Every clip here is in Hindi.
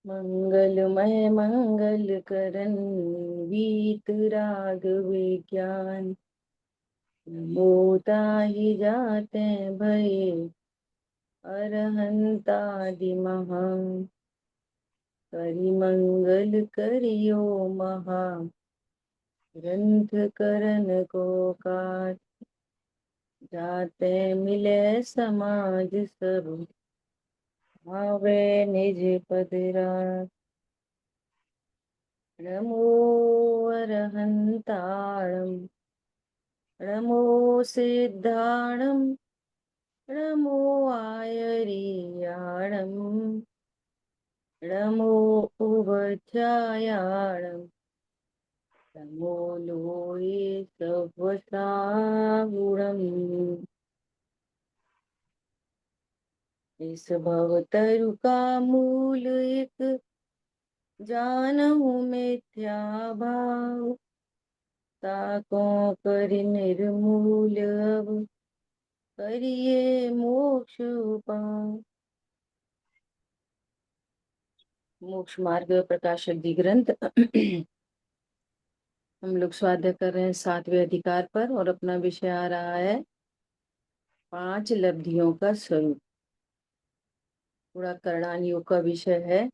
मंगलमय मंगल करन वीत राग विज्ञान। मोता ही जाते भये अरहंतादि महान। करि मंगल करियो महा ग्रंथ करन को काज। जाते मिले समाज सब आवे निज पद राज। नमो अरहंताणं नमो सिद्धाणं नमो आयरियाणं नमो उभचायाणं नमो लोये सवसागुणम्। इस भवतरु का मूल एक जानहु मिथ्या भाव। ताको करि निर्मूल अब करिए मोक्ष पाओ। मोक्ष मार्ग प्रकाशक दी ग्रंथ। हम लोग स्वाध्याय कर रहे हैं 7वें अधिकार पर और अपना विषय आ रहा है 5 लब्धियों का स्वरूप। पूरा करणान योग का विषय है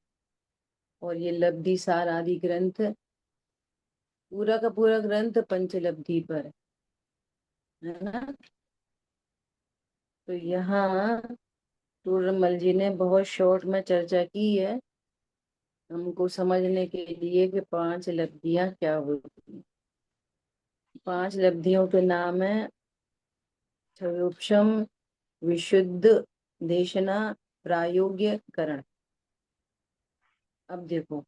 और ये लब्धि सार आदि ग्रंथ पूरा का पूरा ग्रंथ पंचलब्धि पर है ना। तो यहाँ टूरमल जी ने बहुत शॉर्ट में चर्चा की है हमको समझने के लिए कि 5 लब्धियां क्या होती। 5 लब्धियों के नाम है क्षयोपशम, विशुद्ध, देशना, प्रायोग्य, करण। अब देखो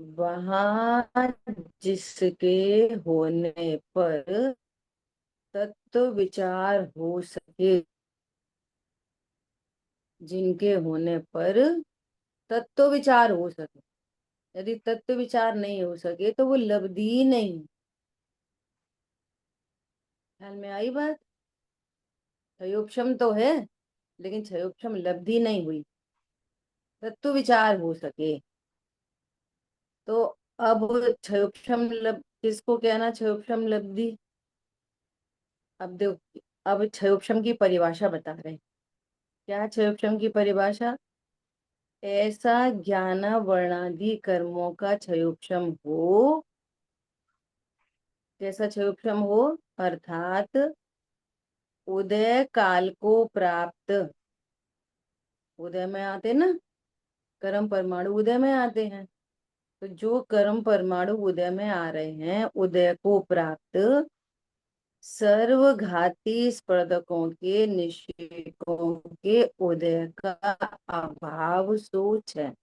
वहां जिसके होने पर तत्व विचार हो सके, जिनके होने पर तत्व विचार हो सके। यदि तत्व विचार नहीं हो सके तो वो लब्धि ही नहीं। ख्याल में आई बात। क्षयोपशम तो है लेकिन क्षयोपशम लब्धि नहीं हुई। तत्व विचार हो सके तो अब क्षयोपशम किसको कहना क्षयोपशम लब्धि। अब देखो अब क्षयोपशम की परिभाषा बता रहे हैं। क्या है क्षयोपशम की परिभाषा। ऐसा ज्ञान वर्णादि कर्मों का क्षयोपशम हो। कैसा क्षयोपशम हो अर्थात उदय काल को प्राप्त। उदय में आते ना कर्म परमाणु उदय में आते हैं। तो जो कर्म परमाणु उदय में आ रहे हैं उदय को प्राप्त सर्वघाती स्पर्धकों के निषेकों के उदय का अभाव सोच है।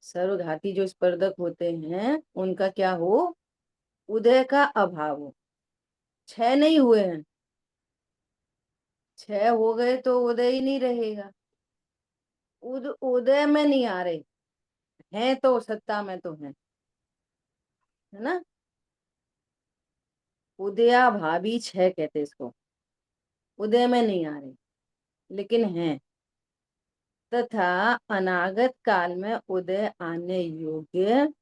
सर्वघाती जो स्पर्धक होते हैं उनका क्या हो उदय का अभाव हो। 6 नहीं हुए हैं। 6 हो गए तो उदय ही नहीं रहेगा। उदय में नहीं आ रहे हैं तो सत्ता में तो है ना। उदयाभावी 6 कहते इसको। उदय में नहीं आ रहे लेकिन हैं तथा अनागत काल में उदय आने योग्य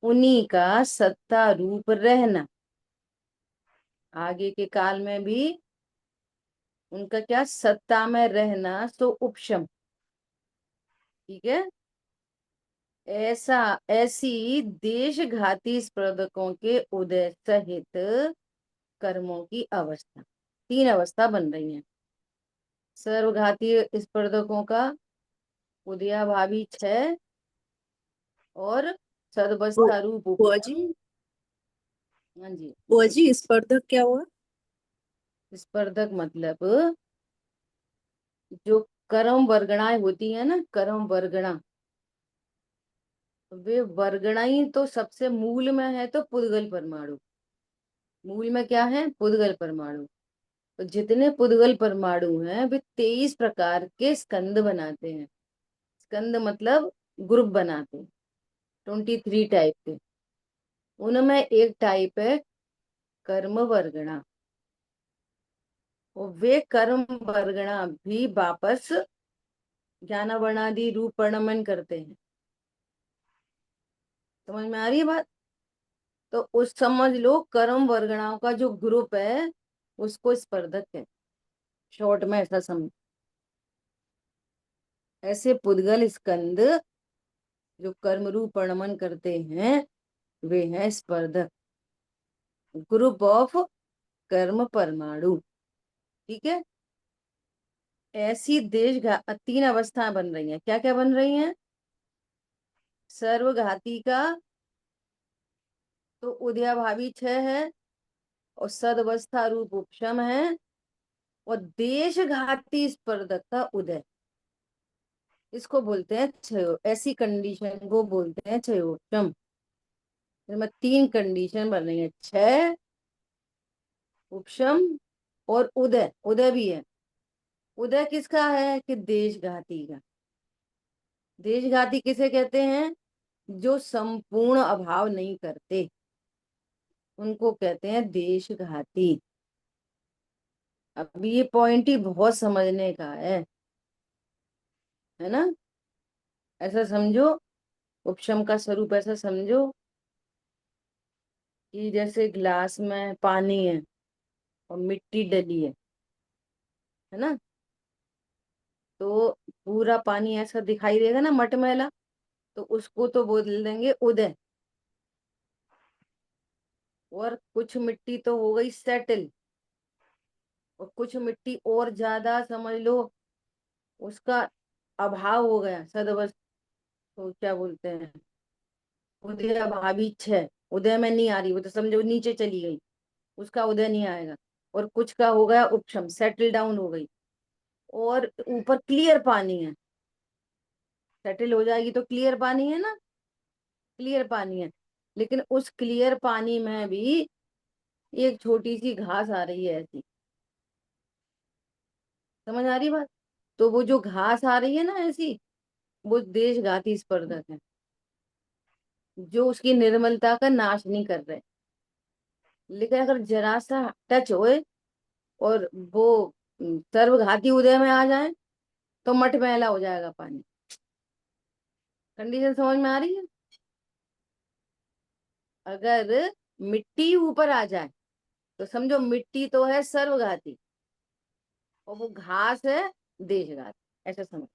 उन्हीं का सत्ता रूप रहना। आगे के काल में भी उनका क्या सत्ता में रहना सो उपशम। ठीक है। ऐसा ऐसी देशघाती स्पर्धकों के उदय सहित कर्मों की अवस्था 3 अवस्था बन रही है। सर्वघाती स्पर्धकों का उदयाभावी 6 और बु- सदवस्था रूप बुआ जी। उपशम। हाँ जी। बुआ जी, स्पर्धक क्या हुआ? स्पर्धक मतलब जो कर्म वर्गणाएं होती है ना कर्म वर्गणा वे वर्गणा ही तो सबसे मूल में है तो पुद्गल परमाणु। मूल में क्या है पुद्गल परमाणु। तो जितने पुद्गल परमाणु हैं वे 23 प्रकार के स्कंद बनाते हैं। स्कंद मतलब ग्रुप बनाते हैं 23 टाइप के। उनमें एक टाइप है कर्म वर्गणा। और वे कर्म वर्गणा भी वापस ज्ञान वर्णादि रूप वर्णमन करते हैं। समझ में आ रही है बात? तो उस समझ लो कर्म वर्गणाओं का जो ग्रुप है उसको स्पर्धक है, शॉर्ट में ऐसा समझ। ऐसे पुद्गल स्कंद जो कर्म रूप वर्णमन करते हैं वे हैं स्पर्धक, ग्रुप ऑफ कर्म परमाणु। ठीक है। ऐसी तीन अवस्थाएं बन रही हैं। क्या क्या बन रही हैं? सर्वघाती का तो उदयाभावी 6 है, और सदवस्था रूप उपशम है, और देशघाती स्पर्धक का उदय, इसको बोलते हैं क्षयो। ऐसी कंडीशन को बोलते हैं क्षयोपशम। इसमें 3 कंडीशन बन रही है, क्षय, उपशम और उदय। उदय भी है। उदय किसका है? कि देशघाती का। देशघाती किसे कहते हैं? जो संपूर्ण अभाव नहीं करते उनको कहते हैं देशघाती। अब ये पॉइंट ही बहुत समझने का है ना। ऐसा समझो, उपशम का स्वरूप ऐसा समझो कि जैसे ग्लास में पानी है और मिट्टी डली है ना, तो पूरा पानी ऐसा दिखाई देगा ना मटमैला, तो उसको तो बोल देंगे उदय। और कुछ मिट्टी तो हो गई सेटल, और कुछ मिट्टी और ज्यादा समझ लो उसका अभाव हो गया, सदवस्थ, तो क्या बोलते हैं, उदय अभावी 6, उदय में नहीं आ रही, वो तो समझो नीचे चली गई, उसका उदय नहीं आएगा। और कुछ का हो गया उपशम, सेटल डाउन हो गई। और ऊपर क्लियर पानी है, सेटल हो जाएगी तो क्लियर पानी है ना, क्लियर पानी है। लेकिन उस क्लियर पानी में भी एक छोटी सी घास आ रही है ऐसी। समझ आ रही बात? तो वो जो घास आ रही है ना ऐसी, वो देशघाती स्पर्धक है, जो उसकी निर्मलता का नाश नहीं कर रहे। लेकिन अगर जरा सा टच होए और वो सर्वघाती उदय में आ जाए तो मटमैला हो जाएगा पानी। कंडीशन समझ में आ रही है? अगर मिट्टी ऊपर आ जाए तो समझो मिट्टी तो है सर्वघाती और वो घास है देशघाती, ऐसा समझ।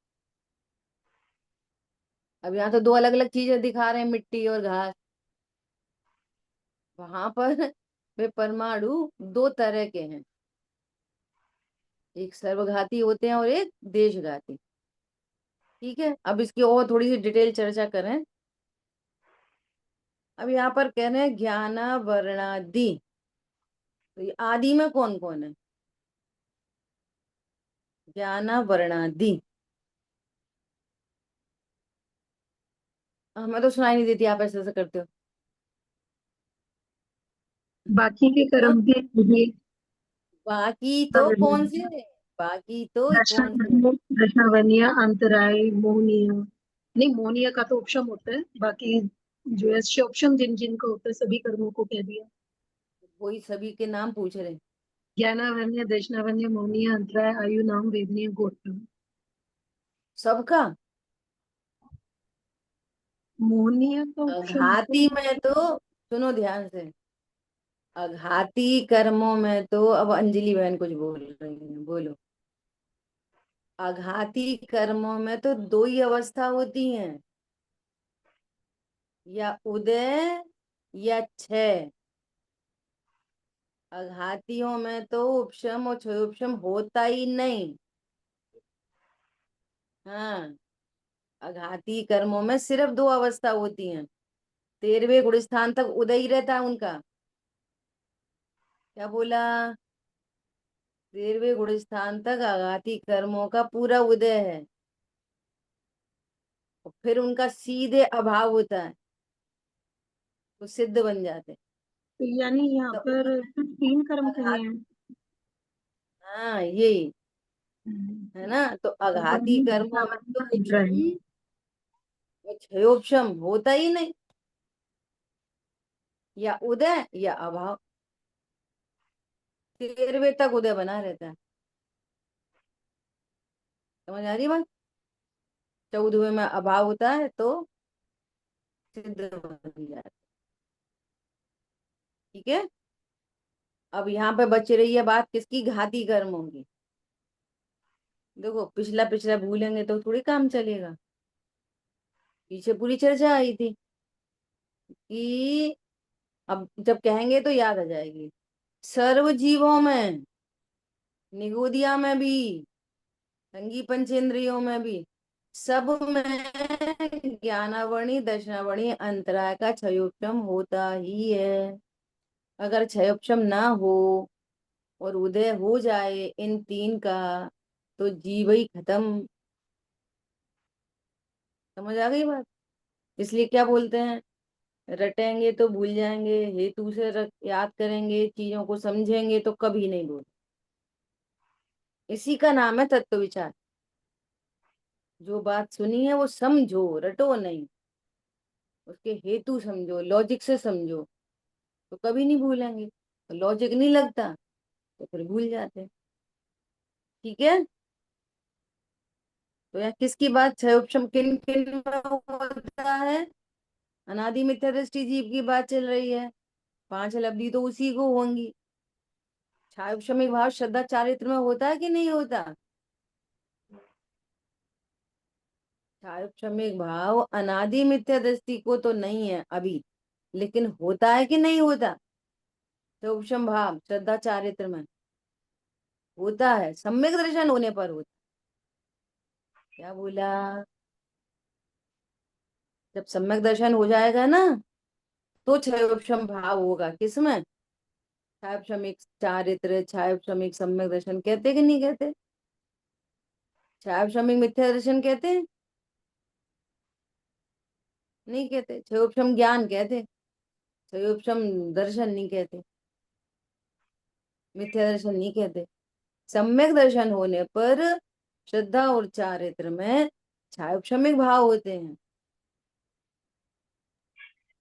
अब यहाँ तो दो अलग अलग चीजें दिखा रहे हैं, मिट्टी और घास। वहां पर वे परमाणु दो तरह के हैं, एक सर्वघाती होते हैं और एक देशघाती। ठीक है। अब इसकी और थोड़ी सी डिटेल चर्चा करें। अब यहाँ पर कह रहे हैं ज्ञाना वर्णादि, तो ये आदि में कौन कौन है? ज्ञाना वर्णादि। हमें तो सुनाई नहीं देती, आप ऐसे ऐसे करते हो। बाकी के हाँ, कर्म भी ये बाकी तो कौन से? बाकी तो कौन से? दशावन्य दशावन्य अंतराय मोहनीय। नहीं, मोहनीय का तो उपशम होता है, बाकी जो है शोपशम जिन जिन का होता है सभी कर्मों को कह दिया। वही सभी के नाम पूछ रहे हैं। ज्ञानावन्य दशनावन्य मोहनीय अंतराय आयु नाम वेदनीय गोत्र। सबका। मोहनीय का उपशम होता अघाती में तो सुनो ध्यान से, अघाती कर्मों में तो अब अंजलि बहन कुछ बोल रही है, बोलो। आघाती कर्मों में तो दो ही अवस्था होती हैं, या उदय या क्षय। आघातियों में तो उपशम और क्षयोपशम होता ही नहीं। हाँ, आघाती कर्मों में सिर्फ दो अवस्था होती हैं, 13वें गुण स्थान तक उदय ही रहता है उनका। क्या बोला? 13वें गुण स्थान तक आघाती कर्मों का पूरा उदय है, और फिर उनका सीधे अभाव होता है, तो सिद्ध बन जाते हैं। है। तो यानी यहाँ तो पर सिर्फ 3 कर्म कहे आघात, हैं। हाँ यही है ना। तो आघाती मोहनीय कर्मों में तो दशनावन्य अंतराय। उपशम और क्षयोपशम होता ही नहीं, या उदय या अभाव, 13वें तक उदय बना रहता है। समझ आ रही बात? 14वें में अभाव होता है तो सिद्ध बन जाता है। ठीक है। अब यहाँ पे बच रही है बात किसकी, घाती कर्म होगी। देखो पिछला पिछला भूलेंगे तो थोड़ी काम चलेगा। पीछे पूरी चर्चा आई थी कि अब जब कहेंगे तो याद आ जाएगी। सर्व जीवों में, निगोदिया में भी, संगी पंचेंद्रियों में भी, सब में ज्ञानावरणी दर्शनावरणी अंतराय का क्षयोपम होता ही है। अगर क्षयोपम ना हो और उदय हो जाए इन तीन का तो जीव ही खत्म। समझ आ गई बात? इसलिए क्या बोलते हैं, रटेंगे तो भूल जाएंगे, हेतु से याद करेंगे, चीजों को समझेंगे तो कभी नहीं भूल। इसी का नाम है तत्व विचार। जो बात सुनी है वो समझो, रटो नहीं, उसके हेतु समझो, लॉजिक से समझो, तो कभी नहीं भूलेंगे। तो लॉजिक नहीं लगता तो फिर भूल जाते हैं। ठीक है। तो यहाँ किसकी बात, क्षयोपम किन किन में होता है? अनादि मिथ्या दृष्टि जीव की बात चल रही है। 5 लब्धि तो उसी को होंगी। क्षयोपमिक भाव श्रद्धा चारित्र में होता है कि नहीं होता? क्षयोपमिक भाव अनादि मिथ्या दृष्टि को तो नहीं है अभी, लेकिन होता है कि नहीं होता? क्षयोपम भाव श्रद्धा चारित्र में होता है, सम्यक दर्शन होने पर होता। क्या बोला? जब सम्यक दर्शन हो जाएगा ना तो क्षयोपम भाव होगा। किसमें? छायापमिक चारित्र, छायापमिक सम्यक दर्शन कहते कि नहीं कहते? छायापमिक मिथ्या दर्शन कहते हैं? नहीं कहते। क्षयोपम ज्ञान कहते, क्षयोपम दर्शन नहीं कहते, मिथ्या दर्शन नहीं कहते। सम्यक दर्शन होने पर श्रद्धा और चारित्र में छायापमिक भाव होते हैं।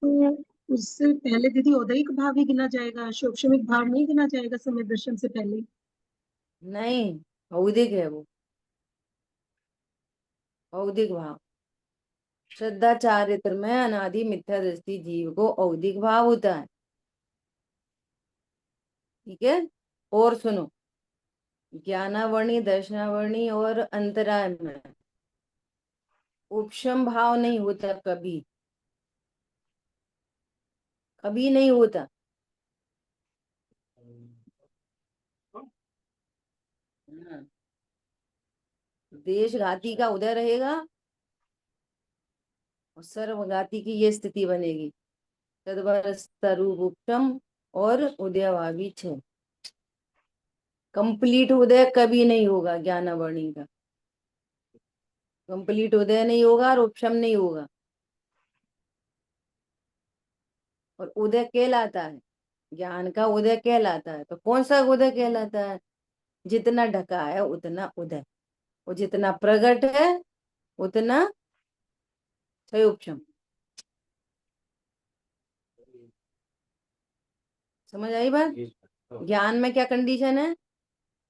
तो उससे पहले दीदी औदयिक भाव ही गिना जाएगा, शोक्षमिक भाव नहीं गिना जाएगा समय दर्शन से पहले? नहीं, औदिक है वो, औदिक भाव। श्रद्धा चारित्र में अनादि मिथ्या दृष्टि जीव को औदिक भाव होता है। ठीक है। और सुनो, ज्ञानावरणी दर्शनावरणी और अंतराय में उपशम भाव नहीं होता कभी, कभी नहीं होता। हाँ, देशघाती का उदय रहेगा और सर्वघाती की ये स्थिति बनेगी। तदवरस्तरूप उपशम और उदयभावी छह। कंप्लीट उदय कभी नहीं होगा ज्ञानावरणी का, कंप्लीट उदय नहीं होगा और उपशम नहीं होगा। और उदय कहलाता है, ज्ञान का उदय कहलाता है। तो कौन सा उदय कहलाता है? जितना ढका है उतना उदय, और जितना प्रकट है उतना क्षयोपम। समझ आई बात? ज्ञान में क्या कंडीशन है?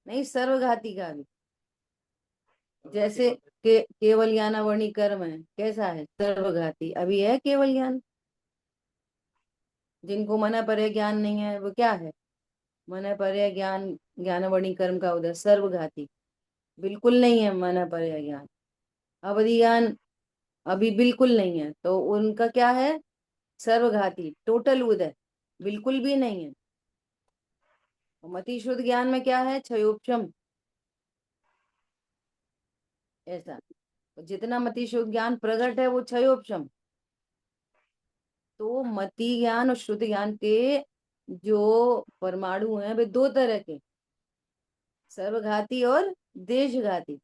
नहीं, सर्वघाती का भी। जैसे केवल ज्ञानावरणी कर्म है, कैसा है? सर्वघाती अभी है केवल ज्ञान। जिनको मना पर ज्ञान नहीं है वो क्या है? मना पर ज्ञान, ज्ञानावरणी कर्म का उदय सर्वघाती। बिल्कुल नहीं है मना पर ज्ञान, अवधि ज्ञान अभी बिल्कुल नहीं है, तो उनका क्या है? सर्वघाती टोटल उदय बिल्कुल भी नहीं है। मति शुद्ध ज्ञान में क्या है? क्षयोपम। ऐसा, तो जितना मति शुद्ध ज्ञान प्रकट है वो क्षयोपम। तो मति ज्ञान और शुद्ध ज्ञान के जो परमाणु हैं वे दो तरह के, सर्वघाती और देशघाती।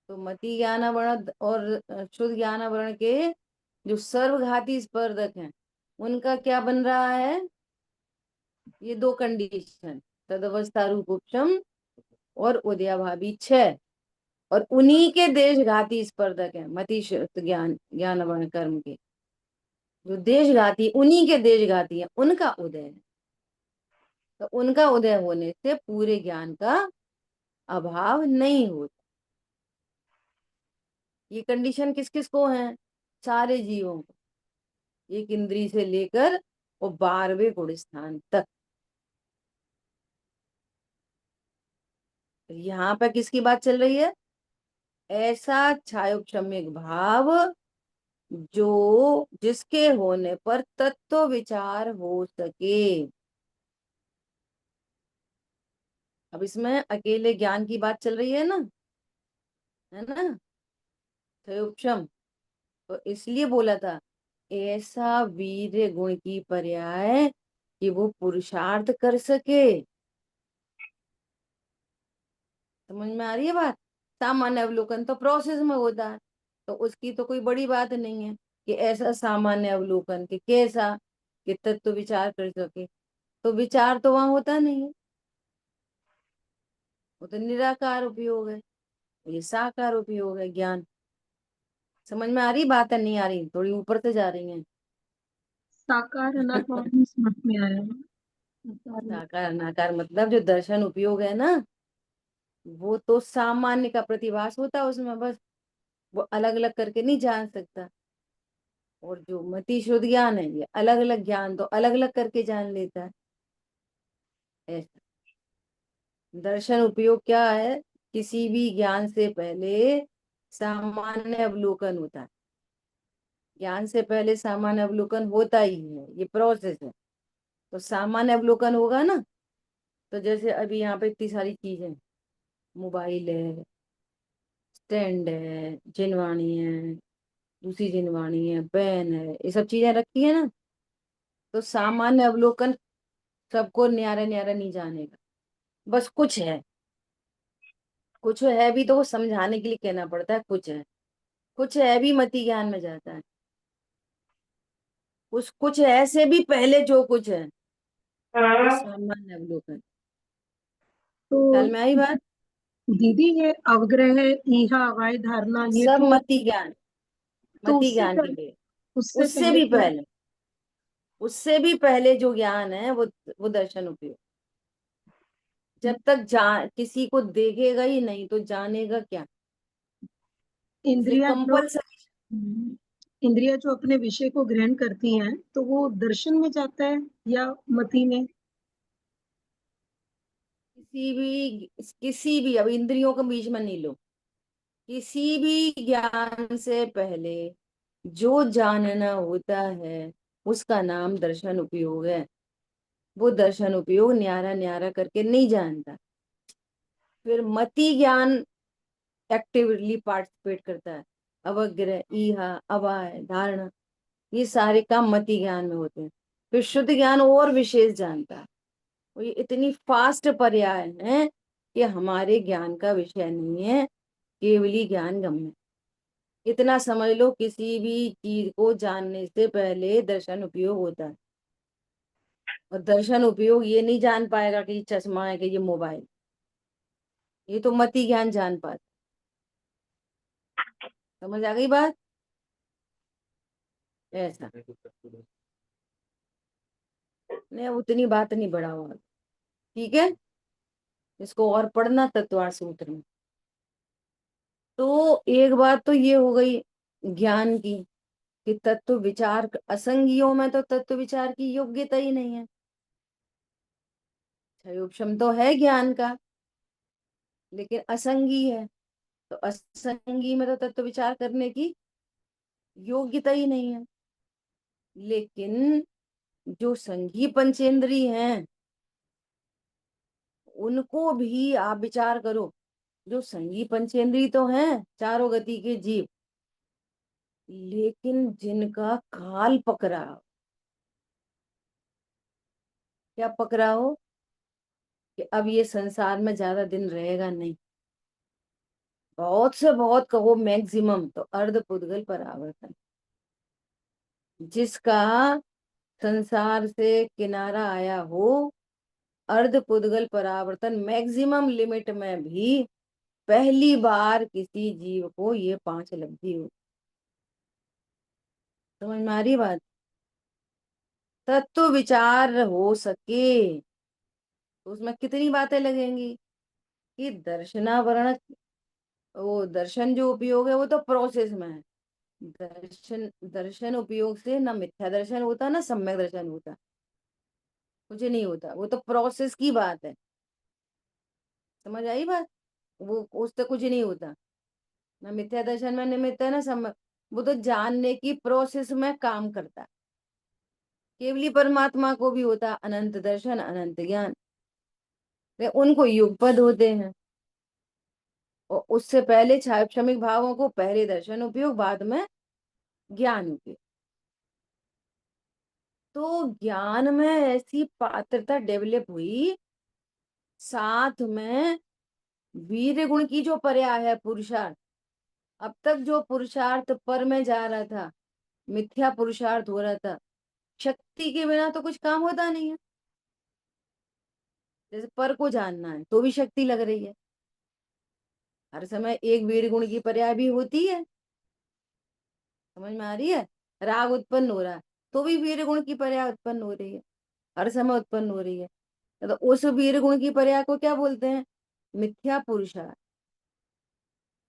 तो मति ज्ञानावरण और शुद्ध ज्ञानावरण के जो सर्वघाती स्पर्धक हैं उनका क्या बन रहा है? ये दो कंडीशन, तदवस्था रूप उपशम और उदयाभावी छह। और उन्हीं के देशघाती स्पर्धक है मति शुद्ध ज्ञान ज्ञानावरण कर्म के। जो देशघाती, उन्हीं के देशघाती है, उनका उदय है। तो उनका उदय होने से पूरे ज्ञान का अभाव नहीं होता। ये कंडीशन किस किस को है? सारे जीवों को, एक इंद्री से लेकर और 12वें गुण स्थान तक। यहाँ पर किसकी बात चल रही है? ऐसा क्षायोपशम्यक भाव जो जिसके होने पर तत्व विचार हो सके। अब इसमें अकेले ज्ञान की बात चल रही है ना, है ना, क्षयोपशम। तो इसलिए बोला था ऐसा वीर्य गुण की पर्याय कि वो पुरुषार्थ कर सके। समझ में आ रही है बात? सामान्य अवलोकन तो प्रोसेस में होता है, तो उसकी तो कोई बड़ी बात नहीं है कि ऐसा सामान्य अवलोकन के कैसा कि तत्व विचार कर सके। तो विचार तो वहां होता नहीं है, वो तो निराकार उपयोग है, ये साकार उपयोग है ज्ञान। समझ में आ रही बात है? नहीं आ रही? थोड़ी ऊपर से जा रही है। साकार अनाकार में समझ में आया है। साकार साकार अनाकार मतलब जो दर्शन उपयोग है ना, वो तो सामान्य का प्रतिभास होता है उसमें बस, वो अलग अलग करके नहीं जान सकता। और जो मति शुद्ध ज्ञान है ये अलग अलग ज्ञान तो अलग अलग करके जान लेता है। ऐसा दर्शन उपयोग क्या है? किसी भी ज्ञान से पहले सामान्य अवलोकन होता है। ज्ञान से पहले सामान्य अवलोकन होता ही है, ये प्रोसेस है। तो सामान्य अवलोकन होगा ना, तो जैसे अभी यहाँ पे इतनी सारी चीजें, मोबाइल है, स्टैंड है, जिनवाणी है, दूसरी जिनवाणी है, पेन है, ये सब चीजें रखी है ना। तो सामान्य अवलोकन सबको न्यारा न्यारा नहीं जानेगा, बस कुछ है। कुछ है भी तो वो समझाने के लिए कहना पड़ता है कुछ है। कुछ है भी मति ज्ञान में जाता है। उस कुछ है से भी पहले जो कुछ है वो सामान्य अवलोकन। तो ख्याल में आई बात? दीदी ये अवग्रह ईहा अवाय धारणा ये सब तो मति ज्ञान, तो मति ज्ञान के लिए। उससे उससे पहले भी क्या? पहले, उससे भी पहले जो ज्ञान है वो दर्शन उपयोग। जब तक किसी को देखेगा ही नहीं तो जानेगा क्या? इसलिए इंद्रियां जो कंपल्सरी। इंद्रियां जो अपने विषय को ग्रहण करती हैं तो वो दर्शन में जाता है या मति में? किसी भी अब इंद्रियों के बीच में नहीं लो, किसी भी ज्ञान से पहले जो जानना होता है उसका नाम दर्शन उपयोग है। वो दर्शन उपयोग न्यारा न्यारा करके नहीं जानता। फिर मति ज्ञान एक्टिवली पार्टिसिपेट करता है। अवग्रह, ईहा, अवाय, धारणा, ये सारे काम मति ज्ञान में होते हैं। फिर शुद्ध ज्ञान और विशेष जानता है। और ये इतनी फास्ट पर्याय है कि हमारे ज्ञान का विषय नहीं है, केवली ज्ञान गम्य। इतना समझ लो, किसी भी चीज को जानने से पहले दर्शन उपयोग होता है। और दर्शन उपयोग ये नहीं जान पाएगा कि ये चश्मा है कि ये मोबाइल, ये तो मति ज्ञान जान पाता। समझ आ गई बात? ऐसा नहीं, उतनी बात नहीं बढ़ाओ आगे। ठीक है, इसको और पढ़ना तत्वार सूत्र में। तो एक बात तो ये हो गई ज्ञान की कि तत्व विचार, असंगियों में तो तत्व विचार की योग्यता ही नहीं है। क्षयोपशम तो है ज्ञान का, लेकिन असंगी है। तो असंगी में तो तत्व विचार करने की योग्यता ही नहीं है। लेकिन जो संघी पंचेंद्री हैं उनको भी आप विचार करो। जो संघी पंचेंद्री तो हैं चारों गति के जीव, लेकिन जिनका काल पकड़ा हो। क्या पकड़ा हो? कि अब ये संसार में ज्यादा दिन रहेगा नहीं। बहुत से बहुत कहो मैक्सिमम तो अर्ध पुद्गल परावर्तन, जिसका संसार से किनारा आया हो। अर्ध पुद्गल परावर्तन मैक्सिमम लिमिट में भी पहली बार किसी जीव को ये 5 लब्धि हो। समझ में आ रही बात? तत्व विचार हो सके तो उसमें कितनी बातें लगेंगी कि दर्शनावरण वो दर्शन जो उपयोग है वो तो प्रोसेस में है। दर्शन दर्शन उपयोग से ना मिथ्या दर्शन होता ना सम्यक दर्शन होता, कुछ नहीं होता, वो तो प्रोसेस की बात है। समझ आई बात? वो उससे कुछ नहीं होता, ना मिथ्या दर्शन में निमित्त है ना सम्यक। वो तो जानने की प्रोसेस में काम करता है। केवली परमात्मा को भी होता अनंत दर्शन अनंत ज्ञान, वे उनको युगपद होते हैं। और उससे पहले क्षमिक भावों को पहले दर्शन उपयोग, बाद में ज्ञान उपयोग। तो ज्ञान में ऐसी पात्रता डेवलप हुई, साथ में वीर गुण की जो पर्याय है पुरुषार्थ। अब तक जो पुरुषार्थ पर में जा रहा था, मिथ्या पुरुषार्थ हो रहा था, शक्ति के बिना तो कुछ काम होता नहीं है। जैसे पर को जानना है तो भी शक्ति लग रही है, हर समय एक वीर गुण की पर्याय भी होती है। समझ में आ रही है? राग उत्पन्न हो रहा है तो भी वीर गुण की पर्याय उत्पन्न हो रही है, हर समय उत्पन्न हो रही है। तो उस वीर गुण की पर्याय को क्या बोलते हैं? मिथ्या पुरुषार्थ।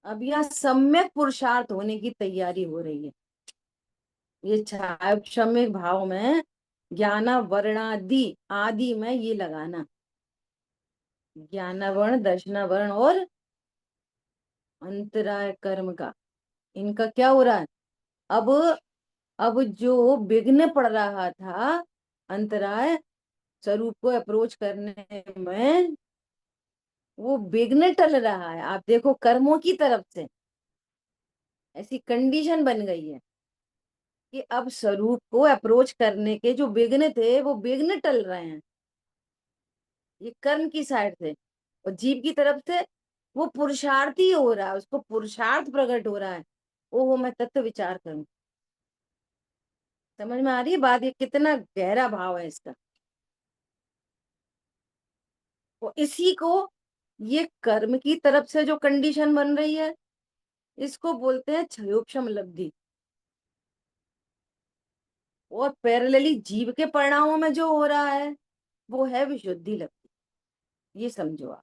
अब यहाँ सम्यक पुरुषार्थ होने की तैयारी हो रही है। ये क्षमिक भाव में ज्ञाना वर्णादि आदि में ये लगाना, ज्ञानावर्ण दर्शनावर्ण और अंतराय कर्म का, इनका क्या हो रहा है? अब अब जो विघ्न पड़ रहा था, अंतराय स्वरूप को अप्रोच करने में, वो विघ्न टल रहा है। आप देखो कर्मों की तरफ से ऐसी कंडीशन बन गई है कि अब स्वरूप को अप्रोच करने के जो विघ्न थे वो विघ्न टल रहे हैं, ये कर्म की साइड से। और जीव की तरफ से वो पुरुषार्थी हो रहा है, उसको पुरुषार्थ प्रकट हो रहा है। ओहो मैं तत्व विचार करूं। समझ में आ रही है बात? ये कितना गहरा भाव है इसका। और इसी को, ये कर्म की तरफ से जो कंडीशन बन रही है, इसको बोलते हैं क्षयोक्षम लब्धि। और पैरेलली जीव के परिणामों में जो हो रहा है वो है विशुद्धि लब्धि। ये समझो आप,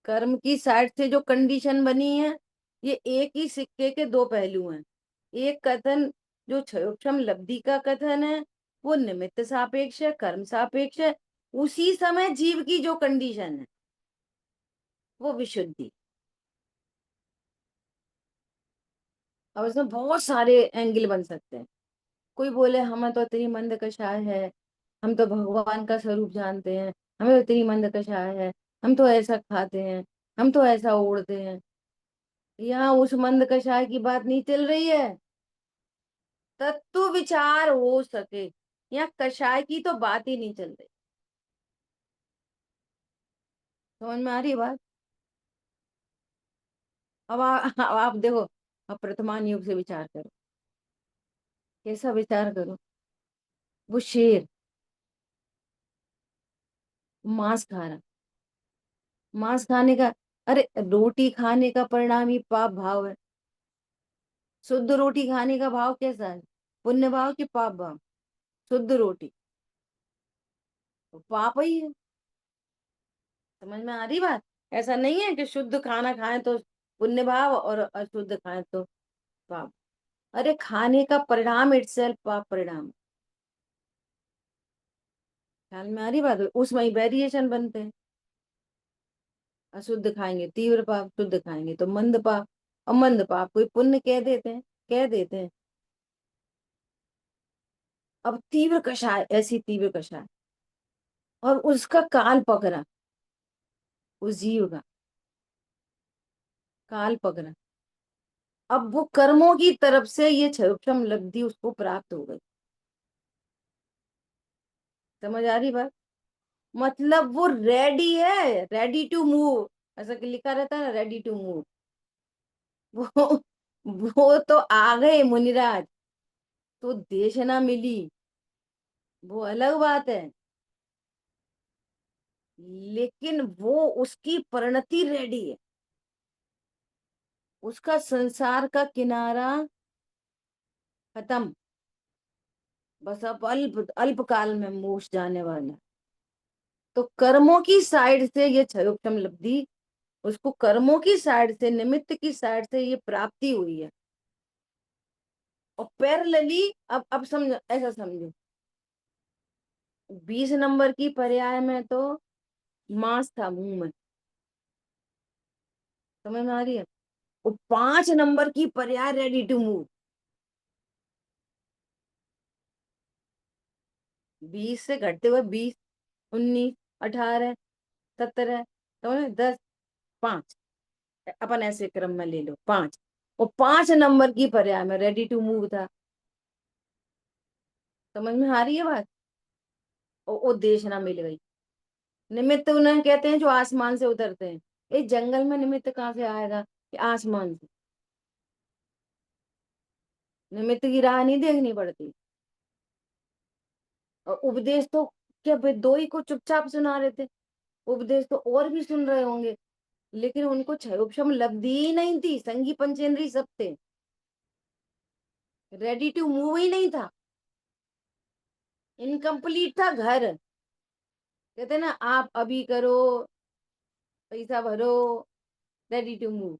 कर्म की साइड से जो कंडीशन बनी है, ये एक ही सिक्के के दो पहलू हैं। एक कथन जो क्षयोक्षम लब्धि का कथन है, वो निमित्त सापेक्ष है, कर्म सापेक्ष है। उसी समय जीव की जो कंडीशन है वो विशुद्धि। और इसमें बहुत सारे एंगल बन सकते हैं। कोई बोले हमें तो इतनी मंद कषाय है, हम तो भगवान का स्वरूप जानते हैं, हमें तो इतनी मंद कषाय है, हम तो ऐसा खाते हैं, हम तो ऐसा ओढ़ते हैं। यहाँ उस मंद कषाय की बात नहीं चल रही है, तत्व विचार हो सके। यहाँ कषाय की तो बात ही नहीं चल रही। समझ में आ रही है बात? अब आप देखो, अब वर्तमान युग से विचार करो। कैसा विचार करो? वो शेर मांस खा रहा, मांस खाने का, अरे रोटी खाने का परिणाम ही पाप भाव है। शुद्ध रोटी खाने का भाव कैसा है? पुण्य भाव कि पाप भाव? शुद्ध रोटी तो पाप ही है। समझ में आ रही बात? ऐसा नहीं है कि शुद्ध खाना खाएं तो पुण्य भाव और अशुद्ध खाएं तो पाप। अरे खाने का परिणाम इटसेल्फ पाप परिणाम। ख्याल में आ रही बात? उसमें ही वेरिएशन बनते हैं। अशुद्ध खाएंगे तीव्र पाप, शुद्ध खाएंगे तो मंद पाप। और मंद पाप कोई पुण्य कह देते हैं, कह देते हैं। अब तीव्र कषाय, ऐसी तीव्र कषाय, और उसका काल पकड़ा, उस जीव का काल पकड़ा। अब वो कर्मों की तरफ से ये क्षयोक्षम लब्धि उसको प्राप्त हो गई। समझ आ रही बात? मतलब वो रेडी है, रेडी टू मूव, ऐसा कि लिखा रहता है ना, रेडी टू मूव। वो वो तो आ गए मुनिराज, तो देशना मिली वो अलग बात है, लेकिन वो उसकी परिणति रेडी है। उसका संसार का किनारा खत्म, बस अब अल्प अल्प काल में मोक्ष जाने वाला। तो कर्मों की साइड से ये क्षयोक्षम लब्धि उसको कर्मों की साइड से, निमित्त की साइड से ये प्राप्ति हुई है। और पैरेलली, अब समझो, ऐसा समझो, 20 नंबर की पर्याय में तो मांस था मुंह में, समझ में आ रही है। और 5 नंबर की पर्याय रेडी टू मूव, 20 से घटते हुए 20, 19, 18, 17, समझ में, 10, 5, अपन ऐसे क्रम में ले लो 5। और 5 नंबर की पर्याय में रेडी टू मूव था, समझ में आ रही है बात। और उद्देशना मिल गई। निमित्त उन्हें कहते हैं जो आसमान से उतरते हैं। इस जंगल में निमित्त कहाँ से आएगा, कि आसमान से। निमित्त की राह नहीं देखनी पड़ती। और उपदेश तो क्या भाई दो ही को चुपचाप सुना रहे थे, उपदेश तो और भी सुन रहे होंगे, लेकिन उनको क्षयोपशम लब्धि ही नहीं थी। संगी पंचेंद्री सब थे, रेडी टू मूव ही नहीं था, इनकम्प्लीट था घर। कहते ना, आप अभी करो, पैसा भरो, रेडी टू मूव।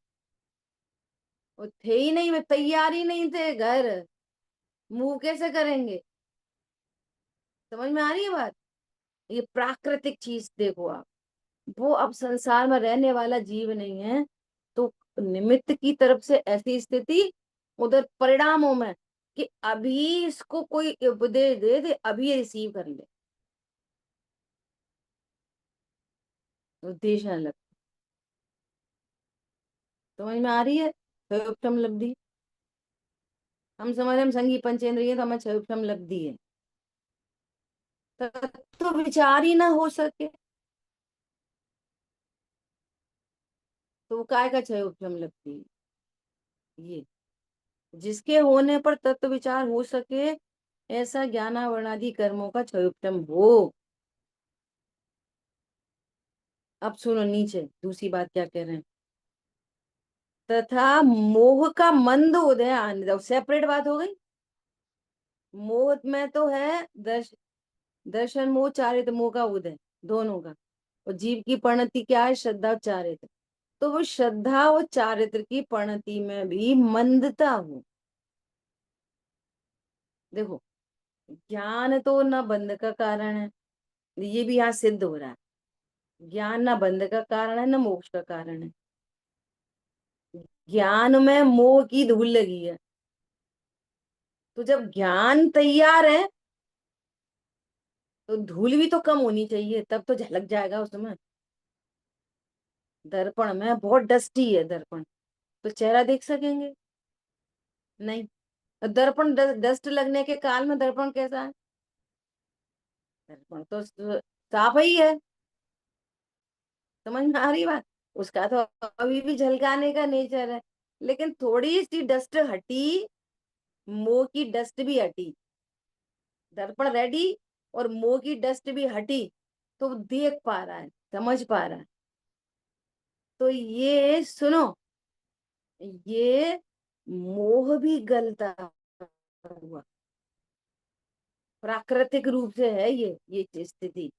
वो थे ही नहीं, वे तैयार ही नहीं थे घर, मूव कैसे करेंगे। समझ में आ रही है बात। ये प्राकृतिक चीज देखो आप, वो अब संसार में रहने वाला जीव नहीं है, तो निमित्त की तरफ से ऐसी स्थिति, उधर परिणामों में कि अभी इसको कोई उपदेश दे दे, अभी रिसीव कर ले, उद्देश्य न लग। समझ में आ रही है, क्षयोपम लब्धि। हम समझ रहे, हम संगी पंचेंद्रिय, तो हमें क्षयोपम लब्धि है। तो विचार ही ना हो सके, तो वो काय का क्षयोपम लब्धि। ये जिसके होने पर तत्व विचार हो सके, ऐसा ज्ञानावरणादि कर्मों का क्षयोपम हो। अब सुनो नीचे दूसरी बात क्या कह रहे हैं। तथा मोह का मंद उदय आने, सेपरेट बात हो गई। मोह में तो है दर्शन मोह, चारित्र मोह का उदय, दोनों का। और जीव की परिणति क्या है, श्रद्धा और चारित्र। तो वो श्रद्धा और चारित्र की परिणति में भी मंदता हो। देखो, ज्ञान तो न बंध का कारण है, ये भी यहाँ सिद्ध हो रहा है। ज्ञान ना बंध का कारण है, ना मोक्ष का कारण है। ज्ञान में मोह की धूल लगी है। तो जब ज्ञान तैयार है, तो धूल भी तो कम होनी चाहिए, तब तो झलक जाएगा उसमें। दर्पण में बहुत डस्टी है दर्पण, तो चेहरा देख सकेंगे नहीं। और दर्पण डस्ट लगने के काल में दर्पण कैसा है, दर्पण तो साफ ही है। समझ में आ रही बात। उसका तो अभी भी झलकाने का नेचर है, लेकिन थोड़ी सी डस्ट हटी, मोह की डस्ट भी हटी, दर्पण रेडी, और मोह की डस्ट भी हटी, तो वो देख पा रहा है, समझ पा रहा है। तो ये सुनो, ये मोह भी गलता हुआ, प्राकृतिक रूप से है ये स्थिति।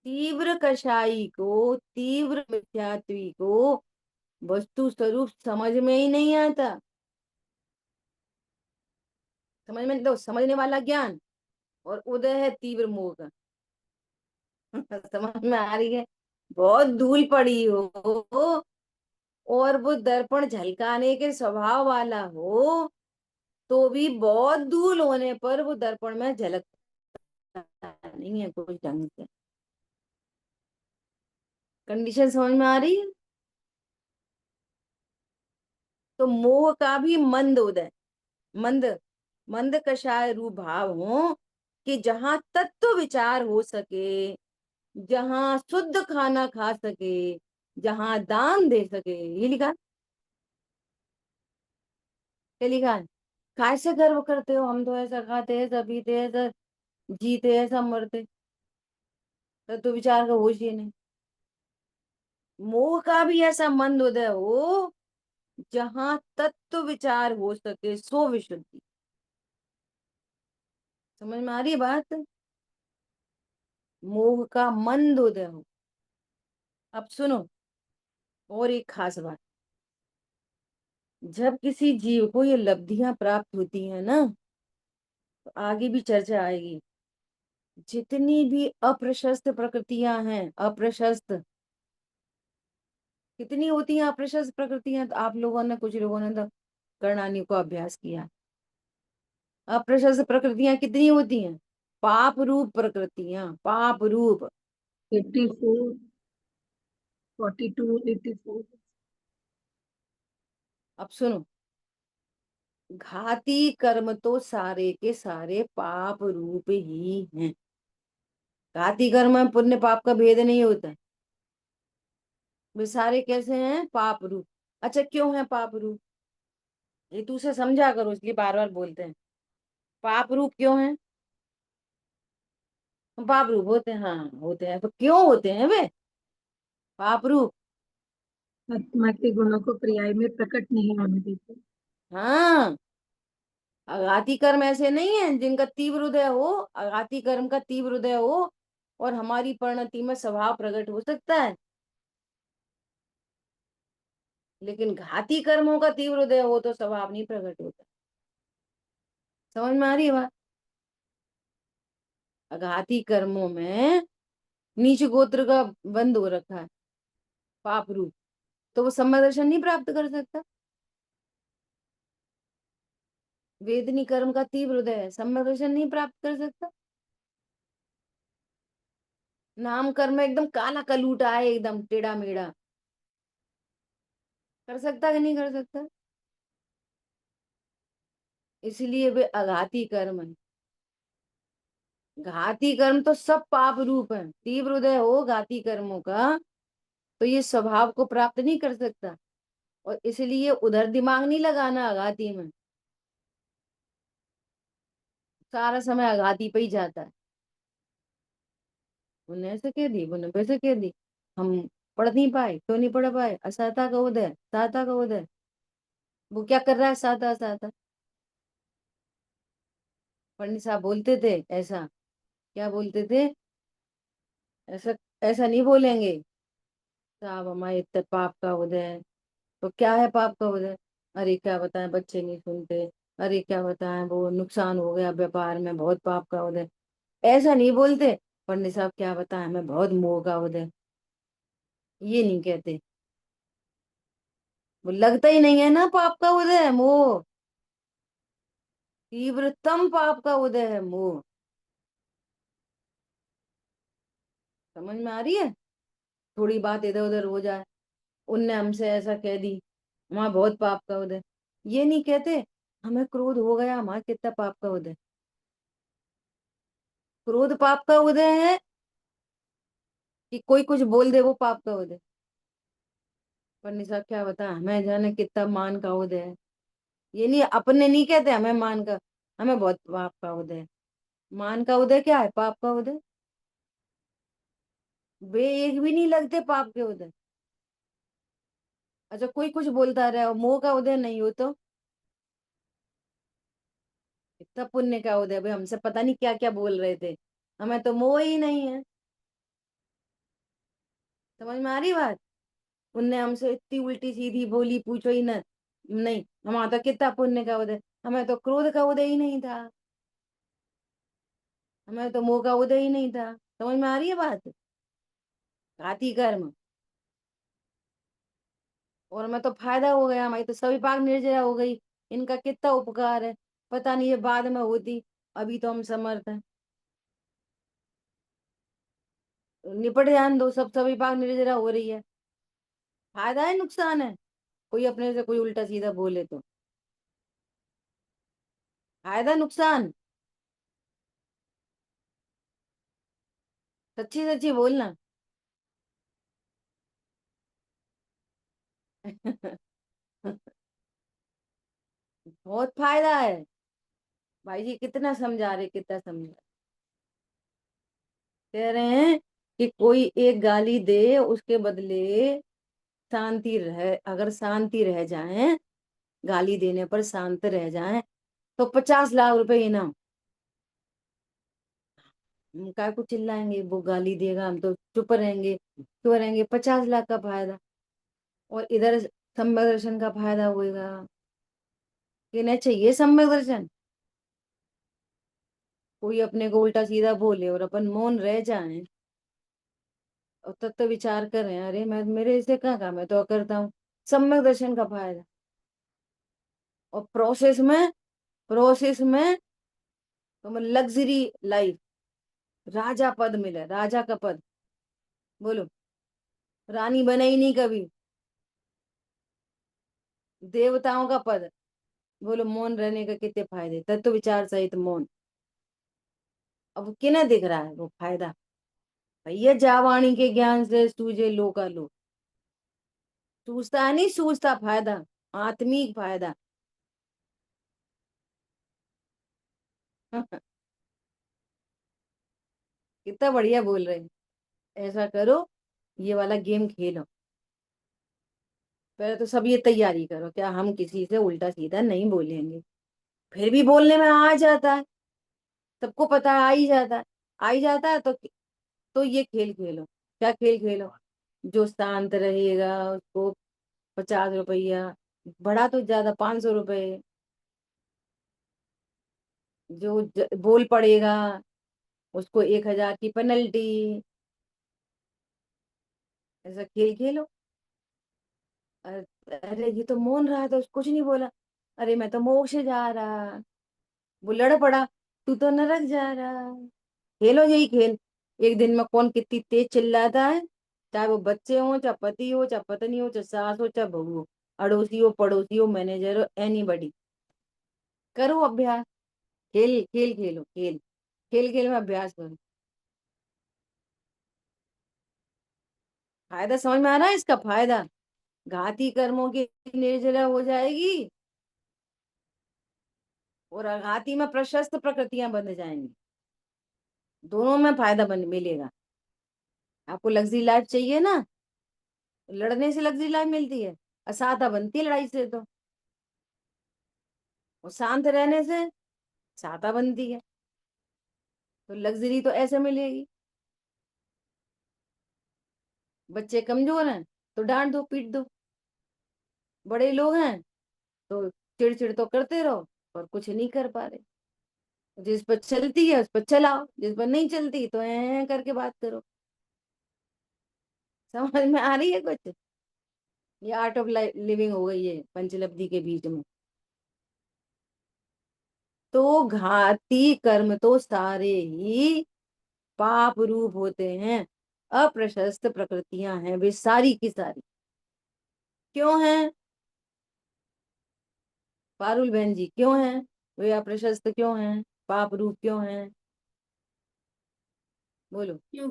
तीव्र कषाई को, तीव्र मिथ्यात्वी को वस्तु स्वरूप समझ में ही नहीं आता। समझ में लो, समझने वाला ज्ञान, और उदय है तीव्र मोह का। समझ में आ रही है। बहुत धूल पड़ी हो, और वो दर्पण झलकाने के स्वभाव वाला हो, तो भी बहुत धूल होने पर वो दर्पण में झलकता नहीं है कुछ ढंग से। कंडीशन समझ में आ रही है। तो मोह का भी मंद उदय, मंद, मंद कषाय रूप भाव हो, कि जहां तत्व विचार हो सके, जहां शुद्ध खाना खा सके, जहां दान दे सके। ये लिखा, क्या लिखा है। कैसे गर्व करते हो, हम तो ऐसा खाते हैं, ऐसा पीते हैं, ऐसा जीते हैं, ऐसा मरते, तत्व विचार का होश ही नहीं। मोह का भी ऐसा मंद उदय हो, जहां तत्व विचार हो सके, सो विशुद्धि। समझ में आ रही है बात। मोह का मंद उदय हो। अब सुनो, और एक खास बात, जब किसी जीव को ये लब्धियां प्राप्त होती हैं ना, तो आगे भी चर्चा आएगी। जितनी भी अप्रशस्त प्रकृतियां हैं, अप्रशस्त, कितनी होती हैं अप्रशस्त प्रकृतियां? तो आप लोगों ने, कुछ लोगों ने तो करणानी को अभ्यास किया। अप्रशस्त प्रकृतियां कितनी होती हैं? पाप रूप प्रकृतियां, पाप रूप। 84, 42, 84। अब सुनो, घाती कर्म तो सारे के सारे पाप रूप ही हैं। घाती कर्म में पुण्य पाप का भेद नहीं होता। वे सारे कैसे हैं? पाप रूप। अच्छा, क्यों है पाप रूप? ये तू से समझा करो, इसलिए बार बार बोलते हैं। पाप रूप क्यों है? पाप रूप होते हैं, हाँ होते हैं। तो क्यों होते हैं वे पाप रूप? आत्मा के गुणों को पर्याय में प्रकट नहीं होने देते। हाँ, अघाती कर्म ऐसे नहीं है जिनका तीव्र हृदय हो। अघाती कर्म का तीव्र हृदय हो और हमारी परिणति में स्वभाव प्रकट हो सकता है, लेकिन घाती कर्मों का तीव्र हृदय हो तो स्वभाव नहीं प्रकट होता। समझ में आ रही है बात? अघाती कर्मों में नीच गोत्र का बंद हो रखा है, पाप रूप, तो वो सम्यक दर्शन नहीं प्राप्त कर सकता। वेदनी कर्म का तीव्र हृदय है, सम्यक दर्शन नहीं प्राप्त कर सकता। नाम कर्म में एकदम काला कलूटा है, एकदम टेढ़ा मेढ़ा, कर सकता कि नहीं कर सकता? इसलिए वे अघाती कर्म है। घाती कर्म तो सब पाप रूप है। तीव्र हृदय हो घाती कर्मों का तो ये स्वभाव को प्राप्त नहीं कर सकता, और इसलिए उधर दिमाग नहीं लगाना आघाती में। सारा समय आघाती पे ही जाता है। उन्हें ऐसे कह दी, उन्हें वैसे कह दी, हम पढ़ नहीं पाए, क्यों नहीं पढ़ पाए? असहता का उदय, सहता का उदय। वो क्या कर रहा है? सहता सहता। पंडित साहब बोलते थे ऐसा, क्या बोलते थे? ऐसा, ऐसा नहीं बोलेंगे साहब, हमारे इतना पाप का उदय है। तो क्या है पाप का उदय? अरे क्या बताएं, बच्चे नहीं सुनते। अरे क्या बताएं, वो नुकसान हो गया व्यापार में, बहुत पाप का उदय। ऐसा नहीं बोलते। पंडित साहब क्या बताएं, हमें बहुत मोह का उदय। ये नहीं कहते। वो लगता ही नहीं है ना पाप का उदय है मोह। तीव्रतम पाप का उदय है मोह। समझ में आ रही है? थोड़ी बात इधर उधर हो जाए, उनने हमसे ऐसा कह दी, वहां बहुत पाप का उदय। ये नहीं कहते हमें क्रोध हो गया, हमारा कितना पाप का उदय। क्रोध पाप का उदय है कि कोई कुछ बोल दे वो पाप का उदय? पंडित साहब क्या बता, हमें जाने कितना मान का उदय है। ये नहीं, अपने नहीं कहते हमें मान का, हमें बहुत पाप का उदय है। मान का उदय क्या है? पाप का उदय। वे एक भी नहीं लगते पाप के उदय। अच्छा, कोई कुछ बोलता रहे और मोह का उदय नहीं हो तो इतना पुण्य का उदय? भाई हमसे पता नहीं क्या क्या बोल रहे थे, हमें तो मोह ही नहीं है। समझ में आ रही बात? उनने हमसे इतनी उल्टी सीधी बोली, पूछो ही न। नहीं, हमारा तो कितना पुण्य का उदय, हमें तो क्रोध का उदय ही नहीं था, हमें तो मोह का उदय ही नहीं था। समझ में आ रही है बात? घाती कर्म। और हमें तो फायदा हो गया, हमारी तो सभी पाक निर्जरा हो गई। इनका कितना उपकार है, पता नहीं ये बाद में होती। अभी तो हम समर्थ हैं, निपट जान दो, सब सभी पाक निर्जरा हो रही है। फायदा है नुकसान है? कोई अपने से कोई उल्टा सीधा बोले तो फायदा नुकसान? सच्ची सच्ची बोलना। बहुत फायदा है। भाई जी कितना समझा रहे, कितना समझा। कह रहे हैं कि कोई एक गाली दे, उसके बदले शांति रहे, अगर शांति रह जाए, गाली देने पर शांत रह जाए, तो 50 लाख रुपए इनाम। हम काय को चिल्लाएंगे, वो गाली देगा हम तो चुप रहेंगे, क्यों रहेंगे? 50 लाख का फायदा। और इधर सम्यक दर्शन का फायदा होएगा। किन्हें चाहिए सम्यक दर्शन? कोई अपने को उल्टा सीधा बोले और अपन मौन रह जाएं, और तब तो विचार कर रहे हैं, अरे मैं मेरे से क्या काम है तो करता हूँ। सम्यक दर्शन का फायदा। और प्रोसेस में तो लग्जरी लाइफ, राजा पद मिले, राजा का पद। बोलो, रानी बने ही नहीं कभी, देवताओं का पद। बोलो, मौन रहने का कितने फायदे, तत्व विचार सहित मौन। अब किन्हें दिख रहा है वो फायदा? भैया जावाणी के ज्ञान से सूझे लो का लो। सूझता नहीं, सूझता फायदा, आत्मिक फायदा। कितना बढ़िया बोल रहे हैं। ऐसा करो, ये वाला गेम खेलो। पहले तो सब ये तैयारी करो, क्या हम किसी से उल्टा सीधा नहीं बोलेंगे। फिर भी बोलने में आ जाता है, सबको पता है, आ ही जाता है। आ ही जाता है तो ये खेल खेलो। क्या खेल खेलो? जो शांत रहेगा उसको 50 रुपया, बड़ा तो ज्यादा 500 रुपये। जो बोल पड़ेगा उसको 1,000 की पेनल्टी। ऐसा खेल खेलो। अरे ये तो मौन रहा था, उसको कुछ नहीं बोला। अरे मैं तो मोक्ष जा रहा। वो लड़ पड़ा, तू तो नरक जा रहा। खेलो यही खेल। एक दिन में कौन कितनी तेज चिल्लाता है, चाहे वो बच्चे हो, चाहे पति हो, चाहे पत्नी हो, चाहे सास हो, चाहे बहू हो, अड़ोसी हो, पड़ोसी हो, मैनेजर हो, एनीबडी। करो अभ्यास। खेल खेल खेलो, खेल खेल खेल में अभ्यास करो। फायदा समझ में आ रहा है इसका फायदा? घाती कर्मों की निर्जला हो जाएगी, और आघाती में प्रशस्त प्रकृतियां बन जाएंगी। दोनों में फायदा बन मिलेगा। आपको लग्जरी लाइफ चाहिए ना, लड़ने से लग्जरी लाइफ मिलती है, असाधा बनती है लड़ाई से तो। और शांत रहने से सादा बनती है। तो लग्जरी तो ऐसे मिलेगी। बच्चे कमजोर हैं तो डांट दो, पीट दो। बड़े लोग हैं तो चिड़चिड़ तो करते रहो, पर कुछ नहीं कर पा रहे। जिस पर चलती है उस पर चलाओ, जिस पर नहीं चलती तो करके बात करो। समझ में आ रही है कुछ? ये आर्ट ऑफ लिविंग हो गई है पंचलब्धि के बीच में। तो घाती कर्म तो सारे ही पाप रूप होते हैं, अप्रशस्त प्रकृतियां हैं वे सारी की सारी। क्यों हैं? पारुल बहन जी, क्यों हैं? वे अप्रशस्त क्यों हैं, पाप रूप क्यों हैं? बोलो। क्यों?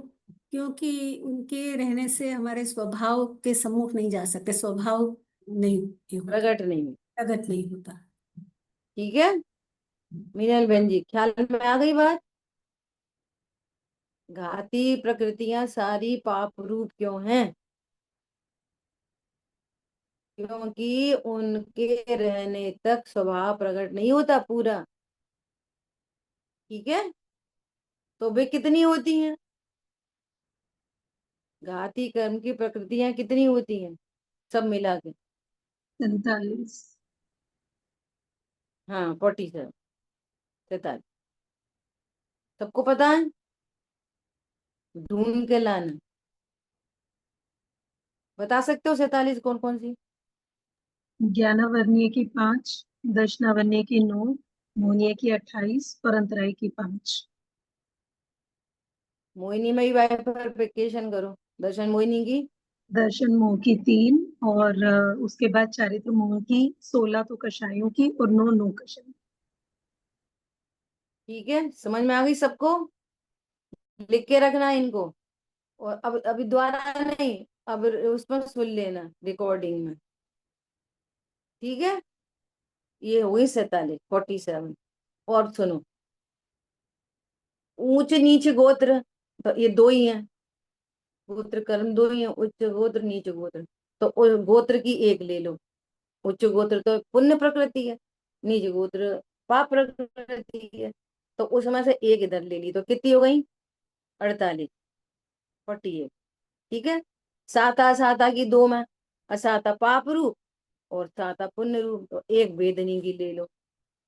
क्योंकि उनके रहने से हमारे स्वभाव के सम्मुख नहीं जा सकते, स्वभाव नहीं ये होता, प्रकट नहीं। प्रकट नहीं होता। ठीक है, मीनल बहन जी ख्याल में आ गई बात? घाती प्रकृतियां सारी पाप रूप क्यों हैं? क्योंकि उनके रहने तक स्वभाव प्रकट नहीं होता पूरा। ठीक है, तो वे कितनी होती हैं? घाती कर्म की प्रकृतियां कितनी होती हैं सब मिला के? 47। हाँ, 47, 47। सबको पता है? ढूंढ के लाना। बता सकते हो 47 कौन कौन सी? ज्ञानावर्णीय की 5, दर्शनावर्णीय की 9, मोहनीय की 28 और अंतराय की 5। मोहिनी में ही बाइफरकेशन करो। दर्शन मोहिनी की। दर्शन मोह की 3, और उसके बाद चारित्र मोह की 16 तो कषायों की, और 9 नो कषाय। ठीक है, समझ में आ गई सबको? लिख के रखना इनको। और अब अभी दोबारा नहीं, अब उसमें सुन लेना रिकॉर्डिंग में। ठीक है, ये हुई 47, 47। और सुनो, ऊंच नीच गोत्र, तो ये दो ही हैं। गोत्र कर्म दो ही हैं, उच्च गोत्र नीच गोत्र। तो गोत्र की एक ले लो। उच्च गोत्र तो पुण्य प्रकृति है, नीच गोत्र पाप प्रकृति है। तो उसमें से एक इधर ले ली तो कितनी हो गई? 48, 48। ठीक है, साता साता की दो में असाता पाप रूप और साता पुण्य रूप, तो एक वेदनी की ले लो,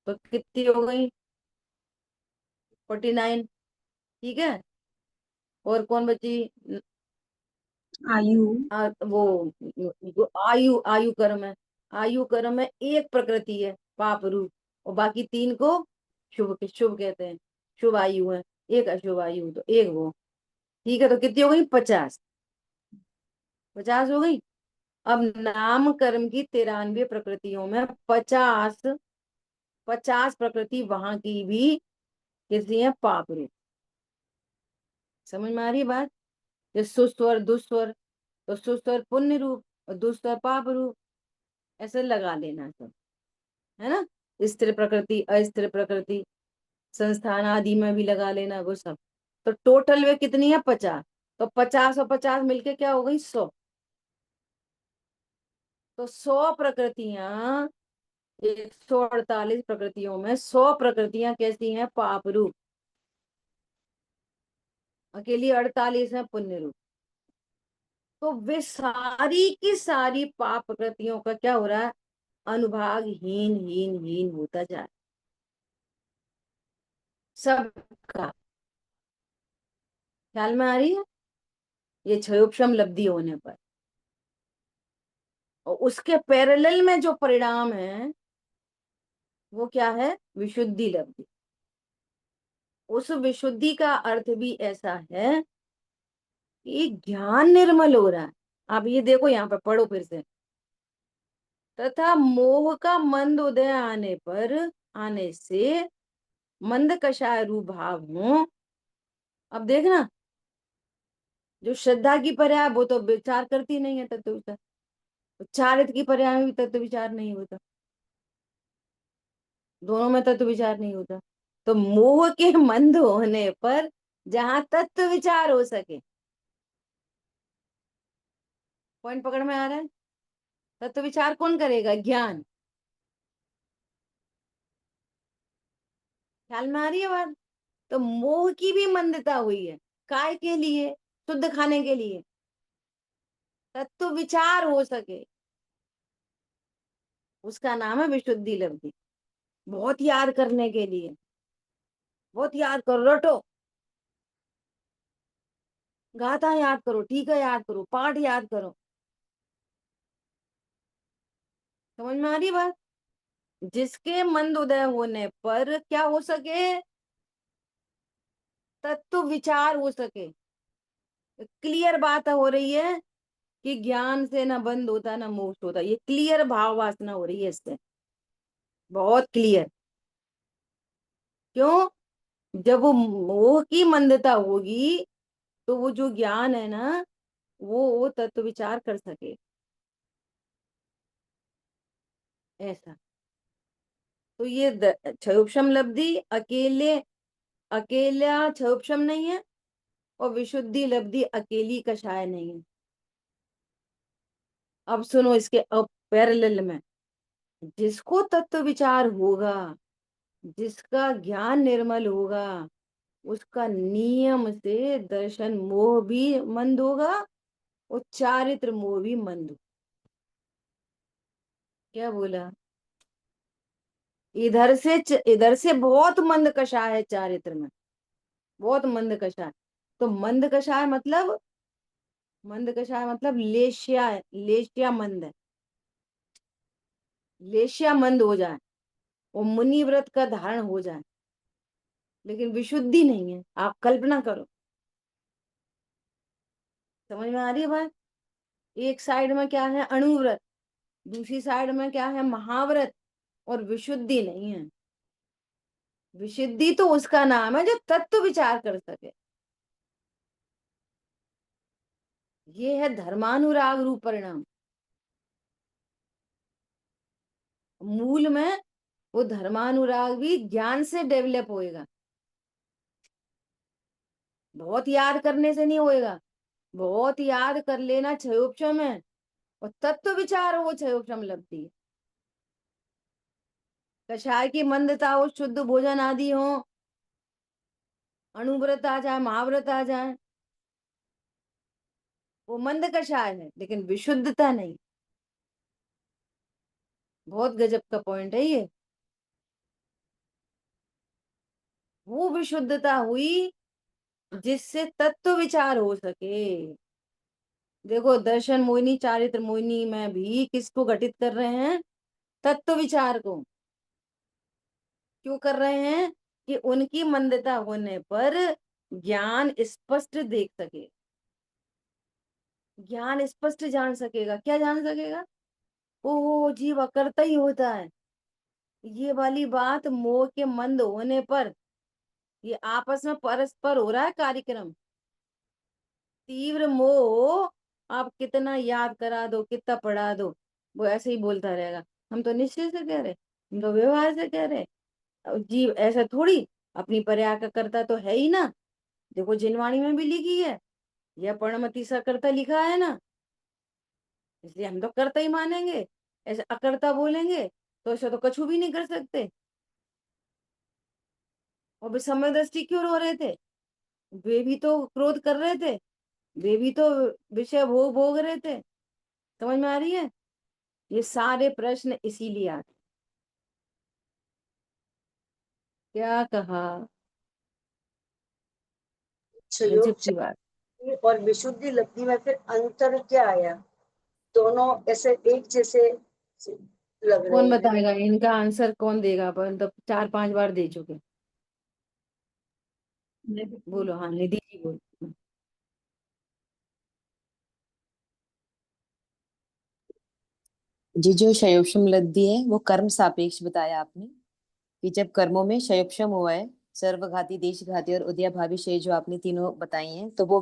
तो कितनी हो गई? 49। ठीक है, और कौन बची? आयु। वो आयु, आयु कर्म है। आयु कर्म है, एक प्रकृति है पाप रूप, और बाकी तीन को शुभ शुभ कहते हैं, शुभ आयु है, एक अशुभ आयु, तो एक वो। ठीक है, तो कितनी हो गई? 50। 50 हो गई। अब नाम कर्म की 93 प्रकृतियों में 50, 50 प्रकृति वहां की भी कितनी है? पाप रूप। समझ में आ रही है बात? जो सुस्वर दुस्वर, तो सुस्वर पुण्य रूप और दुस्वर पाप रूप, ऐसे लगा लेना सब, है ना? स्थिर प्रकृति, अस्थिर प्रकृति, संस्थान आदि में भी लगा लेना वो सब। तो टोटल वे कितनी है? 50। तो 50 और 50 मिलके क्या हो गई? 100। तो 100 प्रकृतियां, 148 प्रकृतियों में 100 प्रकृतियां कैसी हैं? पाप रूप। अकेली 48 है पुण्य रूप। तो वे सारी की सारी पाप प्रकृतियों का क्या हो रहा है? अनुभाग हीन हीन हीन होता जा रहा है सबका। ख्याल में आ रही है? ये क्षयोपशम लब्धि होने पर, और उसके पैरेलल में जो परिणाम है वो क्या है? विशुद्धि लब्धि। उस विशुद्धि का अर्थ भी ऐसा है कि ज्ञान निर्मल हो रहा है। आप ये देखो, यहाँ पर पढ़ो फिर से। तथा मोह का मंद उदय आने पर, आने से मंद कषाय रूप भाव हो। अब देखना, जो श्रद्धा की पर्याय वो तो विचार करती नहीं है तत्व विचार, चारित्र की पर्याय में भी तत्व विचार नहीं होता, दोनों में तत्व विचार नहीं होता। तो मोह के मंद होने पर जहां तत्व विचार हो सके, पॉइंट पकड़ में आ रहा है? तत्व विचार कौन करेगा? ज्ञान। ख्याल में आ रही है बात? तो मोह की भी मंदता हुई है, काय के लिए? शुद्ध खाने के लिए, तत्व विचार हो सके, उसका नाम है विशुद्धि लब्धि। बहुत याद करने के लिए, बहुत याद करो, रटो, गाथा याद करो, ठीक है याद करो, पाठ याद करो। समझ में आ रही है बात? जिसके मंद उदय होने पर क्या हो सके? तत्व विचार हो सके। क्लियर बात हो रही है कि ज्ञान से ना बंद होता ना मोक्ष होता, ये क्लियर भाव वासना हो रही है इससे, बहुत क्लियर। क्यों? जब वो मोह की मंदता होगी तो वो जो ज्ञान है ना, वो तत्व विचार कर सके, ऐसा। तो ये क्षयोपशम लब्धि अकेले, अकेला क्षयोपशम नहीं है, और विशुद्धि लब्धि अकेली कषाय नहीं है। अब सुनो इसके अब पैरेलल में, जिसको तत्व विचार होगा, जिसका ज्ञान निर्मल होगा, उसका नियम से दर्शन मोह भी मंद होगा और चारित्र मोह भी मंद। क्या बोला? इधर से बहुत मंद कषाय है चारित्र में, बहुत मंद कषाय। तो मंद कषाय मतलब, मंद कषाय मतलब लेश्या है, लेश्या मंद है, लेश्या मंद हो जाए और मुनि व्रत का धारण हो जाए, लेकिन विशुद्धि नहीं है। आप कल्पना करो, समझ में आ रही है बात? एक साइड में क्या है? अणुव्रत, दूसरी साइड में क्या है? महाव्रत, और विशुद्धि नहीं है। विशुद्धि तो उसका नाम है जो तत्व विचार कर सके। ये है धर्मानुराग रूप परिणाम। मूल में वो धर्मानुराग भी ज्ञान से डेवलप होएगा, बहुत याद करने से नहीं होएगा। बहुत याद कर लेना क्षयोपशम है, और तत्व विचार हो क्षयोपशम लब्धि है। कषाय की मंदता हो, शुद्ध भोजन आदि हो, अणुव्रत आ जाए, महाव्रत आ जाए, वो मंद कषाय है, लेकिन विशुद्धता नहीं। बहुत गजब का पॉइंट है ये। वो विशुद्धता हुई जिससे तत्व विचार हो सके। देखो, दर्शन मोहिनी चारित्र मोहिनी में भी किसको घटित कर रहे हैं? तत्व विचार को। क्यों कर रहे हैं? कि उनकी मंदता होने पर ज्ञान स्पष्ट देख सके, ज्ञान स्पष्ट जान सकेगा। क्या जान सकेगा? ओ जीव अकर्ता ही होता है। ये वाली बात मोह के मंद होने पर, ये आपस में परस्पर हो रहा है कार्यक्रम। तीव्र मोह, आप कितना याद करा दो, कितना पढ़ा दो, वो ऐसे ही बोलता रहेगा, हम तो निश्चय से कह रहे, हम तो व्यवहार से कह रहे। अब जीव ऐसा थोड़ी, अपनी पर्याय का कर्ता तो है ही ना। देखो, जिनवाणी में भी लिखी है, यह प्रणमति सा कर्ता लिखा है ना, इसलिए हम तो कर्ता ही मानेंगे। ऐसे अकर्ता बोलेंगे तो ऐसा तो कछु भी नहीं कर सकते। और वे समय दृष्टि क्यों रो रहे थे? वे भी तो क्रोध कर रहे थे, वे भी तो विषय भोग भोग रहे थे। समझ में आ रही है? ये सारे प्रश्न इसीलिए आते। क्या कहा? गजब संयोग की बात। शक्ति और विशुद्धि लब्धि में फिर अंतर क्या आया? दोनों ऐसे एक जैसे लग रहे कौन हैं। बताएगा इनका आंसर? कौन देगा? मतलब 4-5 बार दे चुके। मैं भी बोलो। हाँ, निधि जी बोलो। जी, जो क्षयोक्षम लब्धि है वो कर्म सापेक्ष बताया आपने, कि जब कर्मों में क्षयोक्षम हुआ है, सर्वघाती, देशघाती और उदयभावी क्षय जो आपने तीनों बताई हैं, तो वो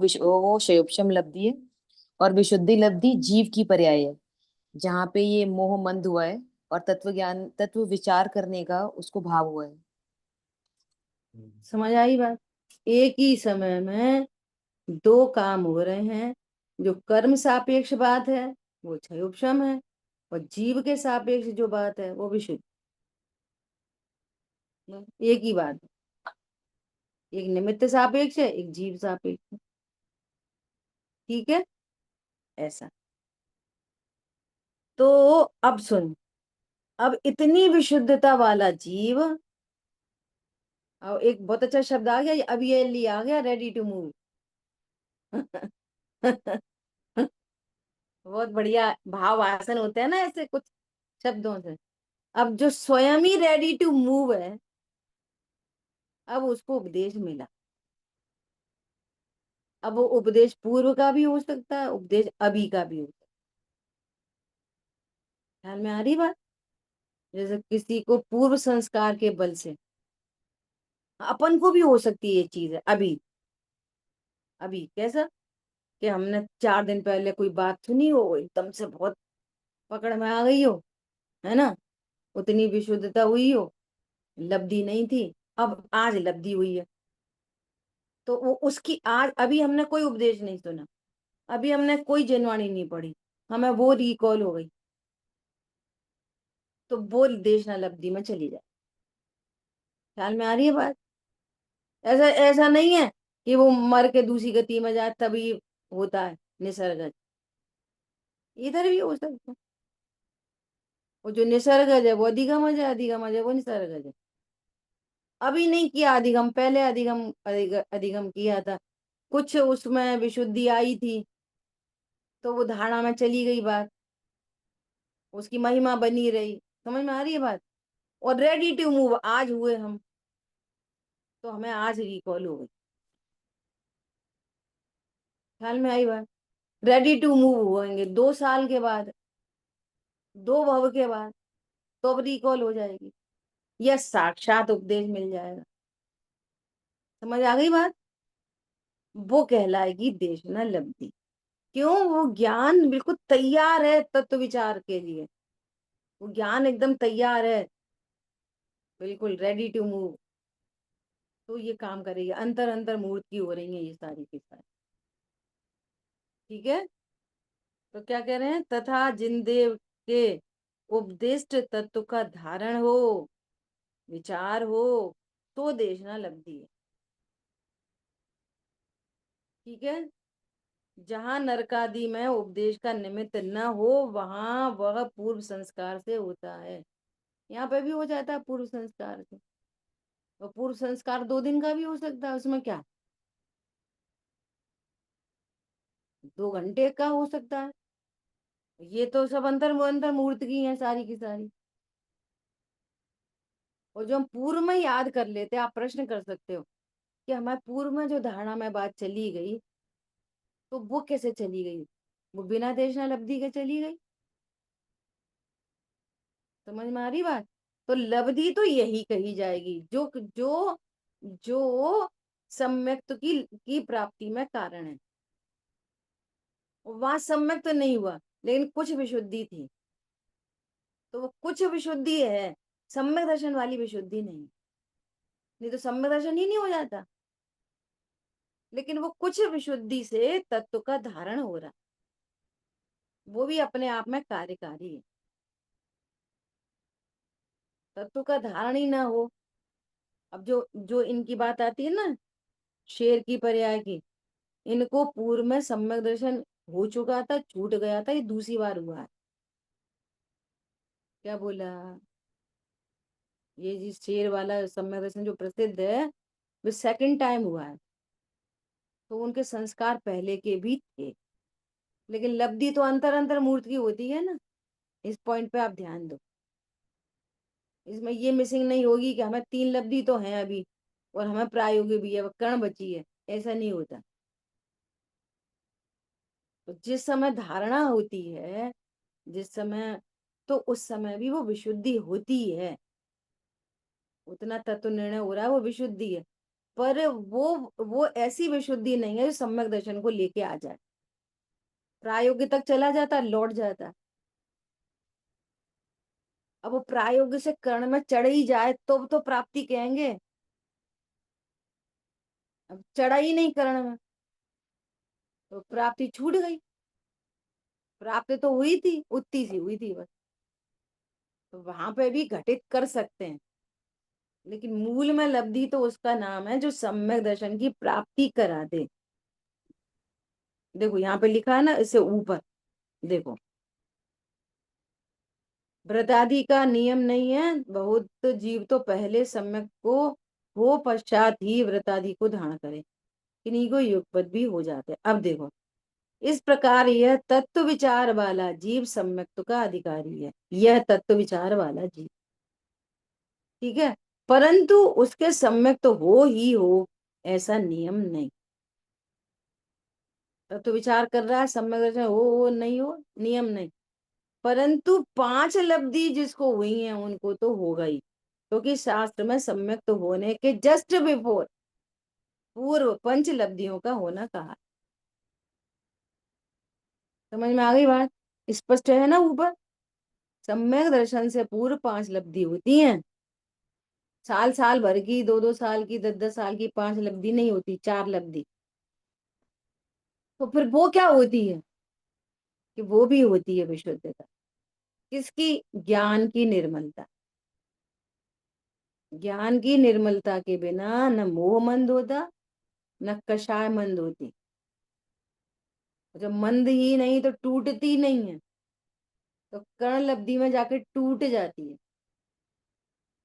क्षयोक्षम लब्धि है। और विशुद्धि लब्धि जीव की पर्याय है, जहाँ पे ये मोह मंद हुआ है और तत्व ज्ञान, तत्व विचार करने का उसको भाव हुआ है। समझ आई बात? एक ही समय में दो काम हो रहे हैं। जो कर्म सापेक्ष बात है वो क्षयोक्षम है, और जीव के सापेक्ष जो बात है वो विशुद्ध। एक ही बात है। एक निमित्त सापेक्ष है, एक जीव सापेक्ष है। ठीक है? ऐसा। तो अब सुन, अब इतनी विशुद्धता वाला जीव, और एक बहुत अच्छा शब्द आ गया, अब ये लिया आ गया, रेडी टू मूव। बहुत बढ़िया भाव आसन होते हैं ना ऐसे कुछ शब्दों से। अब जो स्वयं ही रेडी टू मूव है, अब उसको उपदेश मिला। अब वो उपदेश पूर्व का भी हो सकता है, उपदेश अभी का भी हो सकता है। ख्याल में आ रही बात? जैसे किसी को पूर्व संस्कार के बल से, अपन को भी हो सकती है ये चीज है अभी। अभी कैसा? कि हमने 4 दिन पहले कोई बात सुनी हो, एकदम से बहुत पकड़ में आ गई हो, है ना, उतनी विशुद्धता हुई हो, लब्धि नहीं थी, अब आज लब्धि हुई है। तो वो उसकी आज, अभी हमने कोई उपदेश नहीं सुना, अभी हमने कोई जनवाणी नहीं पढ़ी, हमें वो रिकॉल हो गई, तो वो देश न लब्धि में चली जाए। ख्याल में आ रही है बात? ऐसा ऐसा नहीं है कि वो मर के दूसरी गति में जाए तभी होता है निसर्गज। इधर भी हो सकता है। वो जो निसर्गज है वो अधिगमज है, अधिगमज है वो निसर्गज है। अभी नहीं किया अधिगम, पहले अधिगम अधिगम किया था, कुछ उसमें विशुद्धि आई थी, तो वो धारणा में चली गई बात, उसकी महिमा बनी रही। समझ में आ रही है बात? और रेडी टू मूव आज हुए हम, तो हमें आज रिकॉल हो गई। ख्याल में आई बात? रेडी टू मूव होंगे 2 साल के बाद, 2 भव के बाद, तो अब रिकॉल हो जाएगी, या साक्षात उपदेश मिल जाएगा। समझ आ गई बात? वो कहलाएगी देशना लब्धि। क्यों? वो ज्ञान बिल्कुल तैयार है तत्व विचार के लिए, वो ज्ञान एकदम तैयार है, बिल्कुल रेडी टू मूव। तो ये काम करेगी, अंतर अंतर मुहूर्त की हो रही है ये सारी की सारी। ठीक है? तो क्या कह रहे हैं? तथा जिन देव के उपदिष्ट तत्व का धारण हो, विचार हो, तो देशना लब्धि है। ठीक है? जहाँ नरकादि में उपदेश का निमित्त न हो वहां वह पूर्व संस्कार से होता है। यहाँ पे भी हो जाता है पूर्व संस्कार से। और पूर्व संस्कार 2 दिन का भी हो सकता है, उसमें क्या, 2 घंटे का हो सकता है। ये तो सब अंतर मुहूर्त की है सारी की सारी। और जो हम पूर्व में याद कर लेते हैं, आप प्रश्न कर सकते हो कि हमारे पूर्व में जो धारणा में बात चली गई तो वो कैसे चली गई, वो बिना देशना लब्धि के चली गई। समझ में आ रही बात। तो लब्धि तो यही कही जाएगी जो जो जो सम्यक्त की प्राप्ति में कारण है। वहां सम्यक तो नहीं हुआ लेकिन कुछ विशुद्धि थी, तो वो कुछ विशुद्धि है, सम्यक दर्शन वाली विशुद्धि नहीं। नहीं तो सम्यक दर्शन ही नहीं हो जाता, लेकिन वो कुछ विशुद्धि से तत्व का धारण हो रहा, वो भी अपने आप में कार्यकारी है। तत्व का धारण ही ना हो। अब जो जो इनकी बात आती है ना, शेर की पर्याय की, इनको पूर्व में सम्यक दर्शन हो चुका था, छूट गया था, ये दूसरी बार हुआ है। क्या बोला, ये जिस शेर वाला सम्यक दर्शन जो प्रसिद्ध है वो सेकंड टाइम हुआ है। तो उनके संस्कार पहले के भी थे, लेकिन लब्धि तो अंतर अंतर मूर्त की होती है ना। इस पॉइंट पे आप ध्यान दो, इसमें ये मिसिंग नहीं होगी कि हमें 3 लब्धि तो हैं अभी और हमें प्रायोगिक भी है, वो कर्ण बची है, ऐसा नहीं होता। तो जिस समय धारणा होती है, जिस समय, तो उस समय भी वो विशुद्धि होती है, उतना तत्व निर्णय हो रहा है, वो विशुद्धि है। पर वो ऐसी विशुद्धि नहीं है जो सम्यक दर्शन को लेके आ जाए, प्रायोगिक तक चला जाता, लौट जाता। अब वो प्रायोगिक से कर्ण में चढ़ ही जाए तो प्राप्ति कहेंगे। अब चढ़ा ही नहीं कर्ण में तो प्राप्ति छूट गई। प्राप्ति तो हुई थी, उतनी सी हुई थी बस। तो वहां पे भी घटित कर सकते हैं, लेकिन मूल में लब्धि तो उसका नाम है जो सम्यक दर्शन की प्राप्ति करा दे। देखो यहाँ पे लिखा है ना, इससे ऊपर देखो, व्रतादि का नियम नहीं है, बहुत जीव तो पहले सम्यक को हो पश्चात ही व्रतादि को धारण करे, इन्हीं को युगपत भी हो जाते हैं। अब देखो, इस प्रकार यह तत्व विचार वाला जीव सम्यक्त का अधिकारी है, यह तत्व विचार वाला जीव, ठीक है। परंतु उसके सम्यक तो हो ही हो ऐसा नियम नहीं। तत्व विचार कर रहा है, सम्यक दर्शन हो नहीं हो नियम नहीं, परंतु 5 लब्धि जिसको हुई है उनको तो हो गई, क्योंकि शास्त्र में सम्यक तो होने के जस्ट बिफोर पूर्व 5 लब्धियों का होना कहा। समझ में आ गई बात, स्पष्ट है ना ऊपर। सम्यक दर्शन से पूर्व 5 लब्धि होती हैं, साल साल भर की, 2-2 साल की, 10-10 साल की 5 लब्धि नहीं होती, 4 लब्धि। तो फिर वो क्या होती है कि वो भी होती है विशुद्धता, किसकी, ज्ञान की निर्मलता। ज्ञान की निर्मलता के बिना न मोह मंद होता, न कषाय मंद होती। जब मंद ही नहीं तो टूटती नहीं है, तो कर्ण लब्धि में जाकर टूट जाती है।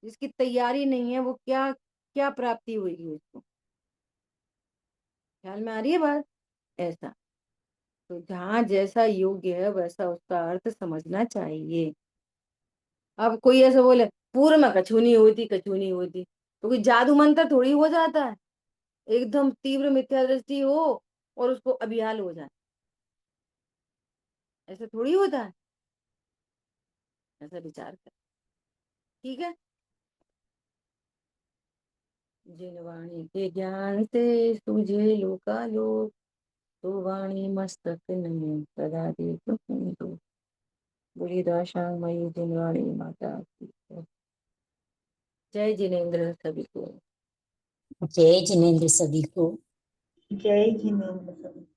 जिसकी तैयारी नहीं है वो क्या क्या प्राप्ति होगी उसको, ख्याल में आ रही है बात। ऐसा, तो जहाँ जैसा योग्य है वैसा उसका अर्थ समझना चाहिए। अब कोई ऐसा बोले पूर्व में कछू नहीं होती, कछू नहीं होती, तो कोई जादू मंत्र थोड़ी हो जाता है, एकदम तीव्र मिथ्या दृष्टि हो और उसको अभिहाल हो जाए, ऐसा थोड़ी होता है। ऐसा विचार कर, ठीक है। जिन वाणी के ज्ञान से सूझे लोकालोक, तो वाणी मस्तक नहीं सदा देख तो। बुरी दशा मई जिन वाणी माता की जय। जय जिनेन्द्र सभी को। जय जिनेन्द्र सभी को। जय जिनेन्द्र।